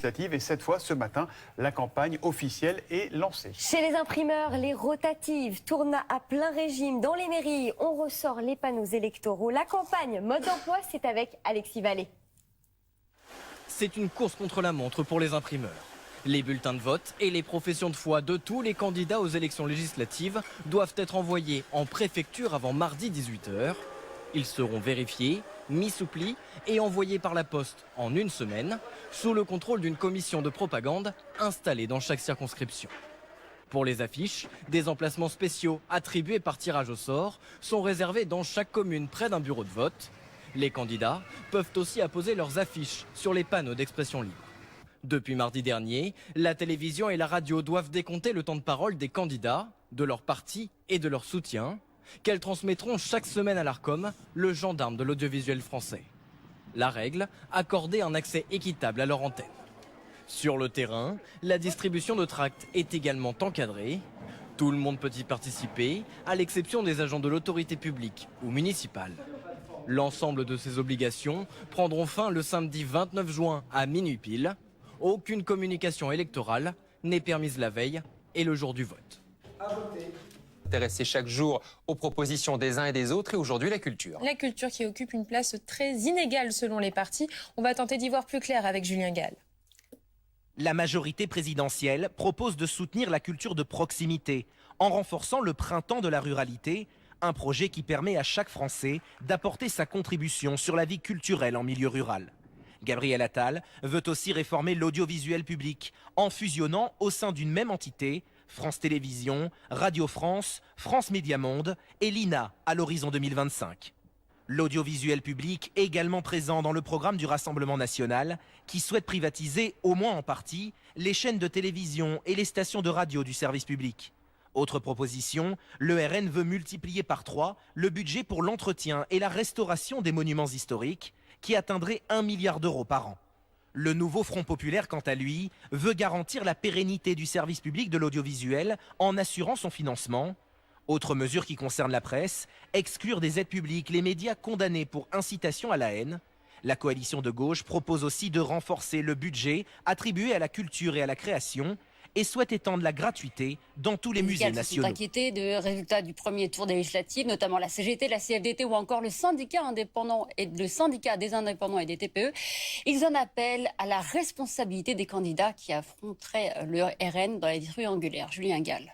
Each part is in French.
législatives. Et cette fois, ce matin, la campagne officielle est lancée. Chez les imprimeurs, les rotatives tournent à plein régime. Dans les mairies, on ressort les panneaux électoraux. La campagne mode d'emploi, c'est avec Alexis Vallée. C'est une course contre la montre pour les imprimeurs. Les bulletins de vote et les professions de foi de tous les candidats aux élections législatives doivent être envoyés en préfecture avant mardi 18h. Ils seront vérifiés, mis sous pli et envoyés par la poste en une semaine, sous le contrôle d'une commission de propagande installée dans chaque circonscription. Pour les affiches, des emplacements spéciaux attribués par tirage au sort sont réservés dans chaque commune près d'un bureau de vote. Les candidats peuvent aussi apposer leurs affiches sur les panneaux d'expression libre. Depuis mardi dernier, la télévision et la radio doivent décompter le temps de parole des candidats, de leur parti et de leur soutien, qu'elles transmettront chaque semaine à l'Arcom, le gendarme de l'audiovisuel français. La règle, accorder un accès équitable à leur antenne. Sur le terrain, la distribution de tracts est également encadrée. Tout le monde peut y participer, à l'exception des agents de l'autorité publique ou municipale. L'ensemble de ces obligations prendront fin le samedi 29 juin à minuit pile. Aucune communication électorale n'est permise la veille et le jour du vote. Intéressé chaque jour aux propositions des uns et des autres et aujourd'hui la culture. La culture qui occupe une place très inégale selon les partis. On va tenter d'y voir plus clair avec Julien Gall. La majorité présidentielle propose de soutenir la culture de proximité en renforçant le printemps de la ruralité, un projet qui permet à chaque Français d'apporter sa contribution sur la vie culturelle en milieu rural. Gabriel Attal veut aussi réformer l'audiovisuel public en fusionnant au sein d'une même entité France Télévisions, Radio France, France Média Monde et l'INA à l'horizon 2025. L'audiovisuel public est également présent dans le programme du Rassemblement national qui souhaite privatiser, au moins en partie, les chaînes de télévision et les stations de radio du service public. Autre proposition, le RN veut multiplier par 3 le budget pour l'entretien et la restauration des monuments historiques qui atteindrait 1 milliard d'euros par an. Le nouveau Front populaire, quant à lui, veut garantir la pérennité du service public de l'audiovisuel en assurant son financement. Autre mesure qui concerne la presse, exclure des aides publiques les médias condamnés pour incitation à la haine. La coalition de gauche propose aussi de renforcer le budget attribué à la culture et à la création et souhaite étendre la gratuité dans tous les musées nationaux. Les syndicats sont inquiétés des résultats du premier tour des législatives, notamment la CGT, la CFDT ou encore le syndicat indépendant et le syndicat des indépendants et des TPE. Ils en appellent à la responsabilité des candidats qui affronteraient le RN dans les rues angulaires. Julien Gall.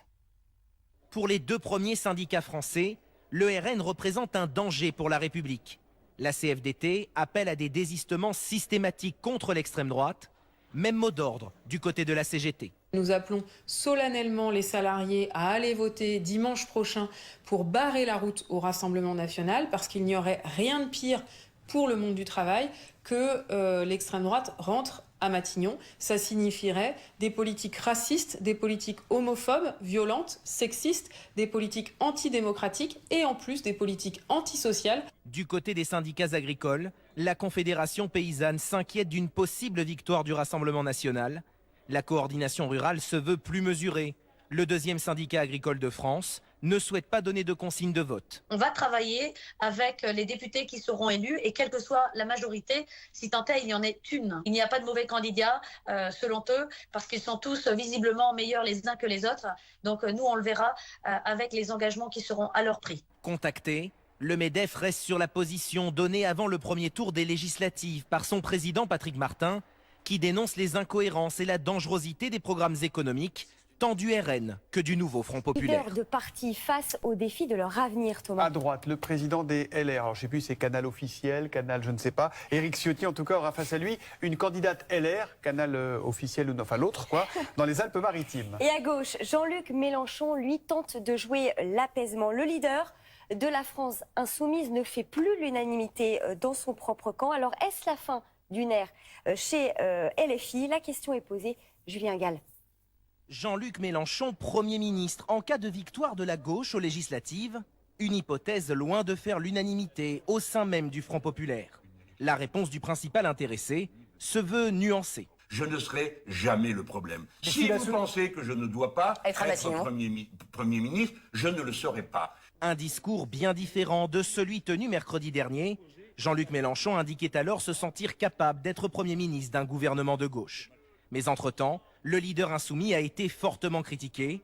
Pour les deux premiers syndicats français, le RN représente un danger pour la République. La CFDT appelle à des désistements systématiques contre l'extrême droite. Même mot d'ordre du côté de la CGT. Nous appelons solennellement les salariés à aller voter dimanche prochain pour barrer la route au Rassemblement national parce qu'il n'y aurait rien de pire pour le monde du travail que l'extrême droite rentre à Matignon. Ça signifierait des politiques racistes, des politiques homophobes, violentes, sexistes, des politiques antidémocratiques et en plus des politiques antisociales. Du côté des syndicats agricoles, la Confédération paysanne s'inquiète d'une possible victoire du Rassemblement national. La coordination rurale se veut plus mesurée. Le deuxième syndicat agricole de France ne souhaite pas donner de consigne de vote. On va travailler avec les députés qui seront élus et quelle que soit la majorité, si tant est il y en ait une. Il n'y a pas de mauvais candidats selon eux parce qu'ils sont tous visiblement meilleurs les uns que les autres. Donc nous on le verra avec les engagements qui seront à leur prix. Contacté, le MEDEF reste sur la position donnée avant le premier tour des législatives par son président Patrick Martin qui dénonce les incohérences et la dangerosité des programmes économiques tant du RN que du nouveau Front populaire. Leaders de partis face aux défis de leur avenir, Thomas. À droite, le président des LR, alors je ne sais plus, c'est Canal officiel, Canal je ne sais pas, Éric Ciotti en tout cas aura face à lui une candidate LR, Canal officiel, enfin l'autre quoi, dans les Alpes-Maritimes. Et à gauche, Jean-Luc Mélenchon, lui, tente de jouer l'apaisement. Le leader de la France insoumise ne fait plus l'unanimité dans son propre camp. Alors est-ce la fin d'une ère chez LFI? La question est posée. Julien Gall. Jean-Luc Mélenchon, Premier ministre, en cas de victoire de la gauche aux législatives, une hypothèse loin de faire l'unanimité au sein même du Front populaire. La réponse du principal intéressé se veut nuancée. Je ne serai jamais le problème. Si vous pensez que je ne dois pas être Premier ministre, je ne le serai pas. Un discours bien différent de celui tenu mercredi dernier. Jean-Luc Mélenchon indiquait alors se sentir capable d'être Premier ministre d'un gouvernement de gauche. Mais entre-temps, le leader insoumis a été fortement critiqué.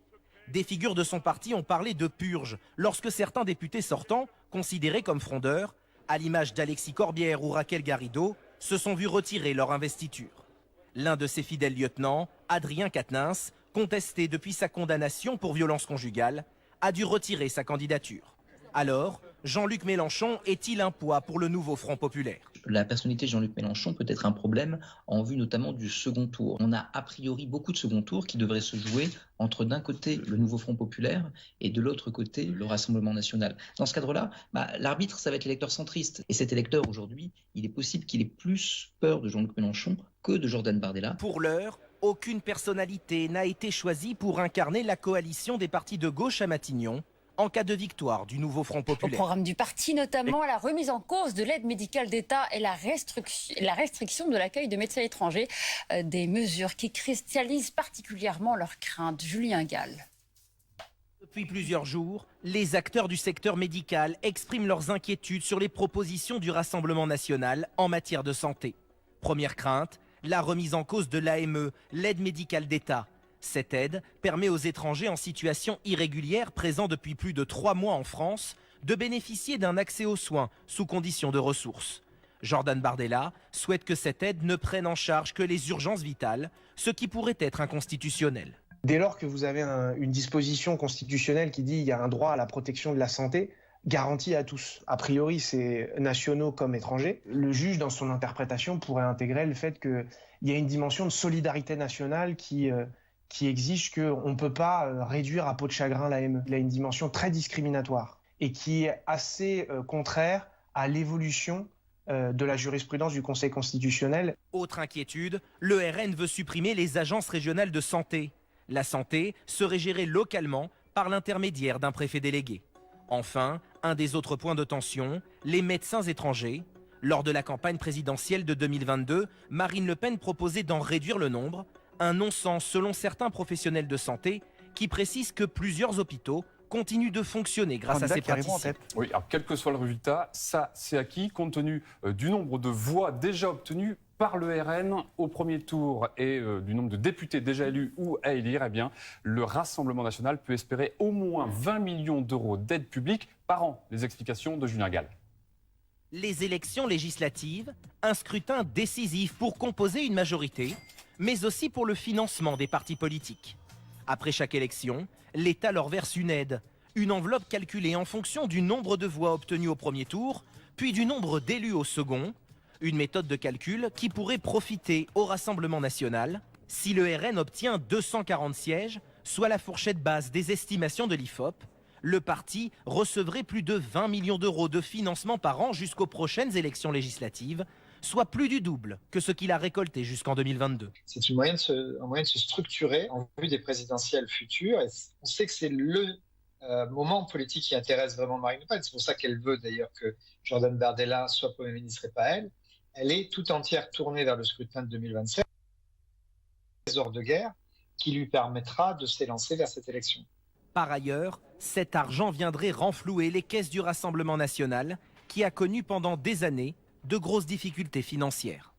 Des figures de son parti ont parlé de purge lorsque certains députés sortants, considérés comme frondeurs, à l'image d'Alexis Corbière ou Raquel Garrido, se sont vus retirer leur investiture. L'un de ses fidèles lieutenants, Adrien Quatennens, contesté depuis sa condamnation pour violence conjugale, a dû retirer sa candidature. Alors, Jean-Luc Mélenchon est-il un poids pour le nouveau Front populaire ? La personnalité de Jean-Luc Mélenchon peut être un problème en vue notamment du second tour. On a a priori beaucoup de second tours qui devraient se jouer entre d'un côté le nouveau Front populaire et de l'autre côté le Rassemblement national. Dans ce cadre-là, l'arbitre, ça va être l'électeur centriste. Et cet électeur aujourd'hui, il est possible qu'il ait plus peur de Jean-Luc Mélenchon que de Jordan Bardella. Pour l'heure, aucune personnalité n'a été choisie pour incarner la coalition des partis de gauche à Matignon en cas de victoire du nouveau Front Au populaire. programme du parti, notamment la remise en cause de l'aide médicale d'État et la restriction de l'accueil de médecins étrangers, des mesures qui cristallisent particulièrement leurs craintes. Julien Gall. Depuis plusieurs jours, les acteurs du secteur médical expriment leurs inquiétudes sur les propositions du Rassemblement national en matière de santé. Première crainte, la remise en cause de l'AME, l'aide médicale d'État. Cette aide permet aux étrangers en situation irrégulière présents depuis plus de 3 mois en France de bénéficier d'un accès aux soins sous conditions de ressources. Jordan Bardella souhaite que cette aide ne prenne en charge que les urgences vitales, ce qui pourrait être inconstitutionnel. Dès lors que vous avez une disposition constitutionnelle qui dit qu'il y a un droit à la protection de la santé, garanti à tous. A priori, c'est nationaux comme étrangers. Le juge, dans son interprétation, pourrait intégrer le fait qu'il y a une dimension de solidarité nationale qui exige qu'on ne peut pas réduire à peau de chagrin l'AME. Il a une dimension très discriminatoire et qui est assez contraire à l'évolution de la jurisprudence du Conseil constitutionnel. Autre inquiétude, le RN veut supprimer les agences régionales de santé. La santé serait gérée localement par l'intermédiaire d'un préfet délégué. Enfin, un des autres points de tension, les médecins étrangers. Lors de la campagne présidentielle de 2022, Marine Le Pen proposait d'en réduire le nombre. Un non-sens selon certains professionnels de santé qui précisent que plusieurs hôpitaux continuent de fonctionner grâce à ces praticiens. Oui, alors quel que soit le résultat, ça c'est acquis compte tenu du nombre de voix déjà obtenues par le RN au premier tour et du nombre de députés déjà élus ou à élire. Eh bien, le Rassemblement national peut espérer au moins 20 millions d'euros d'aide publique par an. Les explications de Julien Gall. Les élections législatives, un scrutin décisif pour composer une majorité, mais aussi pour le financement des partis politiques. Après chaque élection, l'État leur verse une aide, une enveloppe calculée en fonction du nombre de voix obtenues au premier tour, puis du nombre d'élus au second, une méthode de calcul qui pourrait profiter au Rassemblement national si le RN obtient 240 sièges, soit la fourchette basse des estimations de l'IFOP. Le parti recevrait plus de 20 millions d'euros de financement par an jusqu'aux prochaines élections législatives, soit plus du double que ce qu'il a récolté jusqu'en 2022. C'est un moyen de se structurer en vue des présidentielles futures. Et on sait que c'est le moment politique qui intéresse vraiment Marine Le Pen. C'est pour ça qu'elle veut d'ailleurs que Jordan Bardella soit Premier ministre et pas elle. Elle est tout entière tournée vers le scrutin de 2027, trésor de guerre qui lui permettra de s'élancer vers cette élection. Par ailleurs, cet argent viendrait renflouer les caisses du Rassemblement national qui a connu pendant des années de grosses difficultés financières.